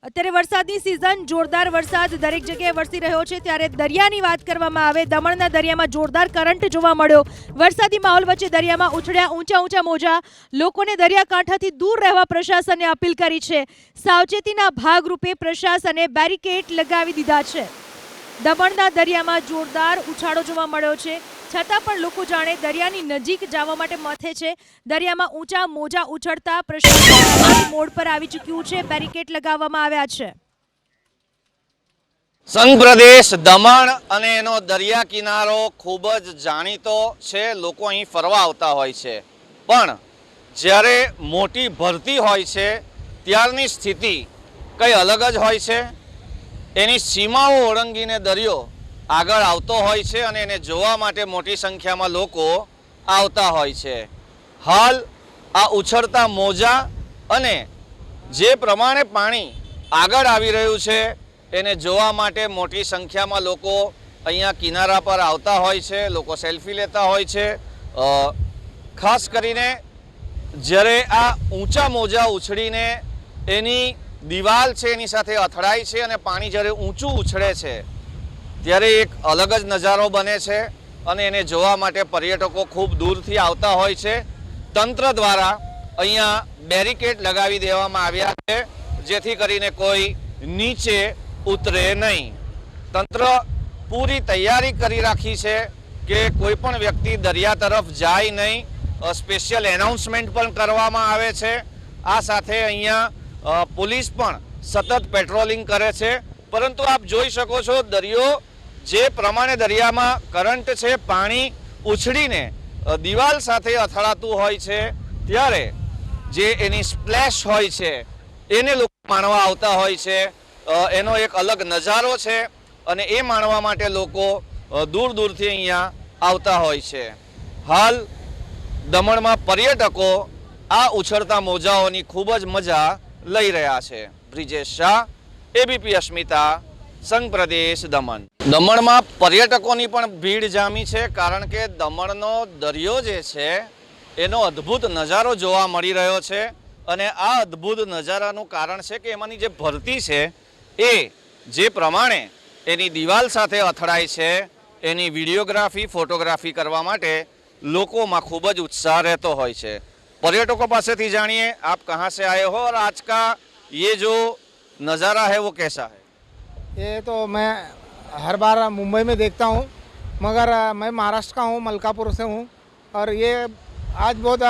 અત્યારે વરસાદની સિઝન જોરદાર વરસાદ દરેક જગ્યાએ વરસી રહ્યો છે ત્યારે દરિયાની વાત કરવામાં આવે દમણના દરિયામાં જોરદાર કરંટ જોવા મળ્યો। વરસાદી માહોલ વચ્ચે દરિયામાં ઉછળ્યા ઊંચા મોજા। લોકોને દરિયાકાંઠાથી દૂર રહેવા પ્રશાસને અપીલ કરી છે। સાવચેતીના ભાગરૂપે પ્રશાસને બેરિકેડ લગાવી દીધા છે। દમણના દરિયામાં જોરદાર ઉછાળો જોવા મળ્યો છે છતાં પણ લોકો જાણે દરિયાની નજીક જવા માટે મથે છે। દરિયામાં ઊંચા મોજા ઉછળતા પ્રશાસન મોડ પર આવી ચૂક્યું છે। બેરિકેડ લગાવવામાં આવ્યા છે। સંઘ પ્રદેશ દમણ અને એનો દરિયા કિનારો ખૂબ જ જાણીતો છે। લોકો અહીં ફરવા આવતા હોય છે, પણ જ્યારે મોટી ભરતી હોય છે ત્યારની સ્થિતિ કંઈ અલગ જ હોય છે। એની સીમાઓ ઓળંગીને દરિયો આગળ આવતો હોય છે અને એને જોવા માટે મોટી સંખ્યામાં લોકો આવતા હોય છે। હાલ આ ઉછળતા મોજા અને જે પ્રમાણે પાણી આગળ આવી રહ્યું છે એને જોવા માટે મોટી સંખ્યામાં લોકો અહીંયા કિનારા પર આવતા હોય છે। લોકો સેલ્ફી લેતા હોય છે। ખાસ કરીને જ્યારે આ ઊંચા મોજા ઉછળીને એની દિવાલ છે એની સાથે અથડાય છે અને પાણી જ્યારે ઊંચું ઉછળે છે ત્યારે એક અલગ જ નજારો બને છે અને એને જોવા માટે પર્યટકો ખૂબ દૂરથી આવતા હોય છે। તંત્ર દ્વારા અહીંયા બેરિકેડ લગાવી દેવામાં આવ્યા છે જેથી કરીને કોઈ નીચે ઉતરે નહીં। તંત્ર પૂરી તૈયારી કરી રાખી છે કે કોઈ પણ વ્યક્તિ દરિયા તરફ જાય નહીં। સ્પેશિયલ એનાઉન્સમેન્ટ પણ કરવામાં આવે છે। આ સાથે અહીંયા પોલીસ પણ સતત પેટ્રોલિંગ કરે છે। પરંતુ આપ જોઈ શકો છો દરિયો જે પ્રમાણે દરિયામાં કરંટ છે, પાણી ઉછળીને દિવાલ સાથે અથડાતું હોય છે ત્યારે જે એની સ્પ્લેશ હોય છે એને લોકો માણવા આવતા હોય છે। એનો એક અલગ નજારો છે અને એ માણવા માટે લોકો દૂર દૂરથી અહીંયા આવતા હોય છે। હાલ દમણમાં પર્યટકો આ ઉછળતા મોજાઓની ખૂબ જ મજા લઈ રહ્યા છે। બ્રિજેશ શાહ, એબીપી અસ્મિતા, સંઘ પ્રદેશ દમણ। દમણમાં પર્યટકોની પણ ભીડ જામી છે કારણ કે દમણનો દરિયો જે છે એનો અદ્ભુત નજારો જોવા મળી રહ્યો છે અને આ અદ્ભુત નજારાનું કારણ છે કે એમાંની જે ભરતી છે એ જે પ્રમાણે એની દિવાલ સાથે અથડાય છે એની વિડીયોગ્રાફી ફોટોગ્રાફી કરવા માટે લોકોમાં ખૂબ જ ઉત્સાહ રહેતો હોય છે। पर्यटकों पास थी जानिए आप कहाँ से आए हो और आज का ये जो नज़ारा है वो कैसा है? ये तो मैं हर बार मुंबई में देखता हूँ, मगर मैं महाराष्ट्र का हूँ, मलकापुर से हूँ और ये आज बहुत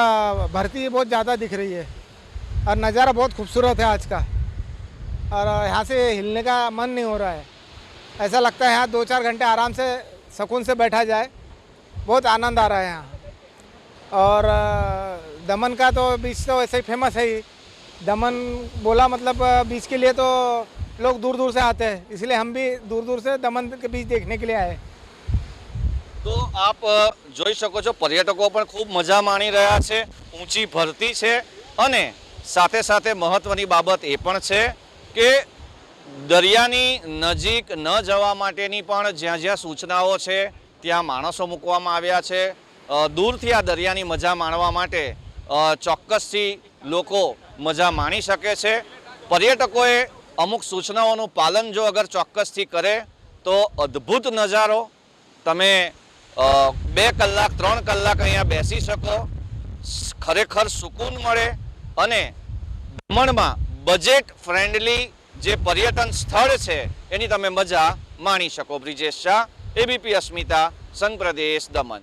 भरती बहुत ज़्यादा दिख रही है और नज़ारा बहुत खूबसूरत है आज का और यहाँ से हिलने का मन नहीं हो रहा है। ऐसा लगता है यहाँ 2-4 घंटे आराम से सुकून से बैठा जाए। बहुत आनंद आ रहा है यहाँ। और दमन का तो बीच तो ऐसे ही फेमस है ही। दमन बोला मतलब बीच के लिए तो लोग दूर दूर से आते हैं, इसलिए हम भी दूर दूर से दमन के बीच देखने के लिए आए। तो आप જોઈ શકો છો પર્યટકો પણ ખૂબ મજા માણી રહ્યા છે। ઊંચી ભરતી છે અને સાથે સાથે મહત્વની બાબત એ પણ છે કે દરિયાની નજીક ન જવા માટેની પણ જ્યાં જ્યાં સૂચનાઓ છે ત્યાં માણસો મૂકવામાં આવ્યા છે। दूरथी आ दरियानी मजा माणवा माटे ચોક્કસથી લોકો મજા માણી શકે છે। पर्यटकोए अमुक सूचनाओं पालन जो अगर ચોક્કસથી करे तो अद्भुत नजारो तमे 2 કલાક 3 કલાક अहींया बेसी शको। खरेखर सुकून मळे अने दमणमां बजेट फ्रेंडली जे पर्यटन स्थळ छे एनी तमे मजा माणी शको। ब्रिजेश शाह, एबीपी अस्मिता, संघ प्रदेश दमण।